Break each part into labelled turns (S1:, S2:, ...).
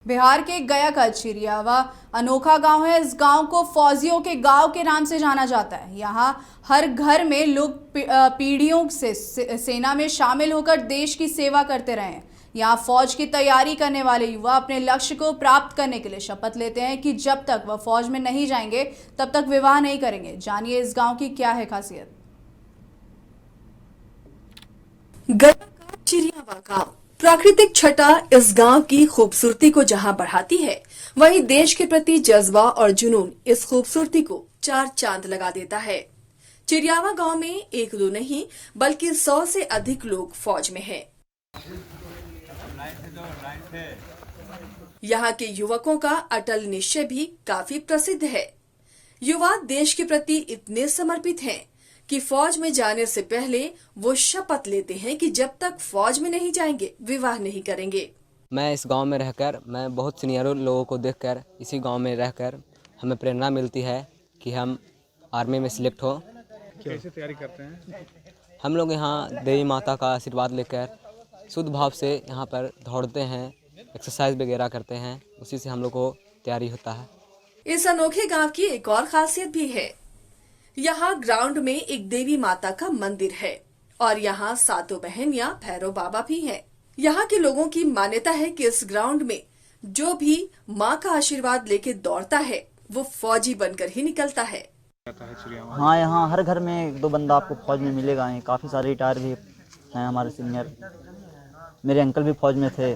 S1: बिहार के गया का चिरियावा अनोखा गांव है। इस गांव को फौजियों के गांव के नाम से जाना जाता है। यहाँ हर घर में लोग पीढ़ियों से सेना में शामिल होकर देश की सेवा करते रहे हैं। यहाँ फौज की तैयारी करने वाले युवा अपने लक्ष्य को प्राप्त करने के लिए शपथ लेते हैं कि जब तक वह फौज में नहीं जाएंगे तब तक विवाह नहीं करेंगे। जानिए इस गाँव की क्या है खासियत।
S2: गया का चिरियावा गांव प्राकृतिक छटा इस गांव की खूबसूरती को जहां बढ़ाती है, वहीं देश के प्रति जज्बा और जुनून इस खूबसूरती को चार चांद लगा देता है। चिरियावा गांव में एक दो नहीं बल्कि 100 से अधिक लोग फौज में हैं। यहाँ के युवकों का अटल निश्चय भी काफी प्रसिद्ध है। युवा देश के प्रति इतने समर्पित हैं कि फौज में जाने से पहले वो शपथ लेते हैं कि जब तक फौज में नहीं जाएंगे विवाह नहीं करेंगे।
S3: मैं इस गांव में रहकर मैं बहुत सीनियरों लोगों को देखकर इसी गांव में रहकर हमें प्रेरणा मिलती है कि हम आर्मी में सिलेक्ट हो।
S4: कैसे तैयारी करते हैं?
S3: हम लोग यहाँ देवी माता का आशीर्वाद लेकर शुद्ध भाव से यहाँ पर दौड़ते हैं, एक्सरसाइज वगैरह करते हैं, उसी से हम लोग को तैयारी होता है।
S2: इस अनोखे गांव की एक और खासियत भी है। यहाँ ग्राउंड में एक देवी माता का मंदिर है और यहाँ सातों बहन या भैरव बाबा भी हैं। यहाँ के लोगों की मान्यता है कि इस ग्राउंड में जो भी माँ का आशीर्वाद लेके दौड़ता है वो फौजी बनकर ही निकलता है।
S5: हाँ, यहाँ हर घर में एक दो बंदा आपको फौज में मिलेगा। हैं काफ़ी सारे रिटायर भी हैं हमारे सीनियर। मेरे अंकल भी फौज में थे।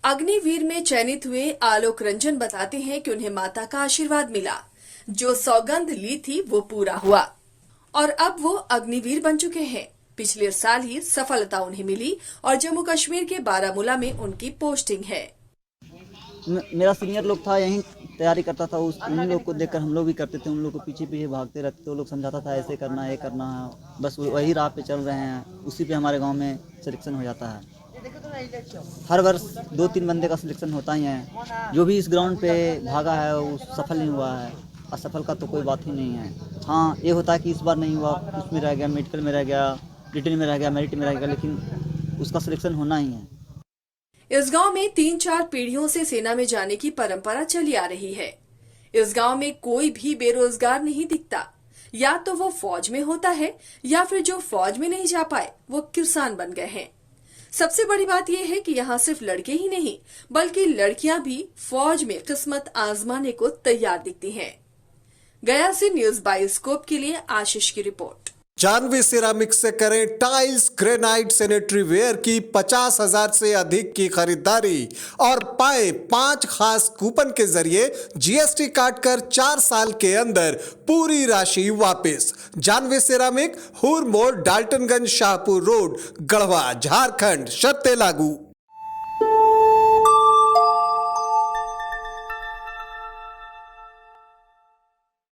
S2: अग्निवीर में चयनित हुए आलोक रंजन बताते हैं कि उन्हें माता का आशीर्वाद मिला, जो सौगंध ली थी वो पूरा हुआ और अब वो अग्निवीर बन चुके हैं। पिछले साल ही सफलता उन्हें मिली और जम्मू कश्मीर के बारामूला में उनकी पोस्टिंग है।
S5: मेरा सीनियर लोग था, यहीं तैयारी करता था। उन लोग को देखकर हम लोग भी करते थे। उन लोग को पीछे पीछे भागते रहते थे। वो लोग समझाता था ऐसे करना है, ये करना है, बस वही राह पे चल रहे हैं। उसी पे हमारे गाँव में सिलेक्शन हो जाता है। हर वर्ष 2-3 बंदे का सिलेक्शन होता ही है। जो भी इस ग्राउंड पे भागा है वो सफल नहीं हुआ है। असफल का तो कोई बात ही नहीं है। हाँ, ये होता है कि इस बार नहीं हुआ, उसमें रह गया, मेडिकल में रह गया, रिटर्न में रह गया, मेरिट में रह गया, लेकिन उसका सिलेक्शन होना ही है।
S2: इस गांव में 3-4 पीढ़ियों से सेना में जाने की परंपरा चली आ रही है। इस गांव में कोई भी बेरोजगार नहीं दिखता। या तो वो फौज में होता है या फिर जो फौज में नहीं जा पाए वो किसान बन गए हैं। सबसे बड़ी बात यह है कि यहाँ सिर्फ लड़के ही नहीं बल्कि लड़कियां भी फौज में किस्मत आजमाने को तैयार दिखती हैं। गया से न्यूज़ बायोस्कोप के लिए आशीष की रिपोर्ट।
S6: जानवी सिरामिक्स से करें टाइल्स, ग्रेनाइट, सैनिटरी वेयर की 50,000 से अधिक की खरीदारी और पाए 5 खास कूपन के जरिए जीएसटी काटकर 4 साल के अंदर पूरी राशि वापस। जानवी सिरामिक, हुर मोड़, डाल्टनगंज, शाहपुर रोड, गढ़वा, झारखंड। शर्तें लागू।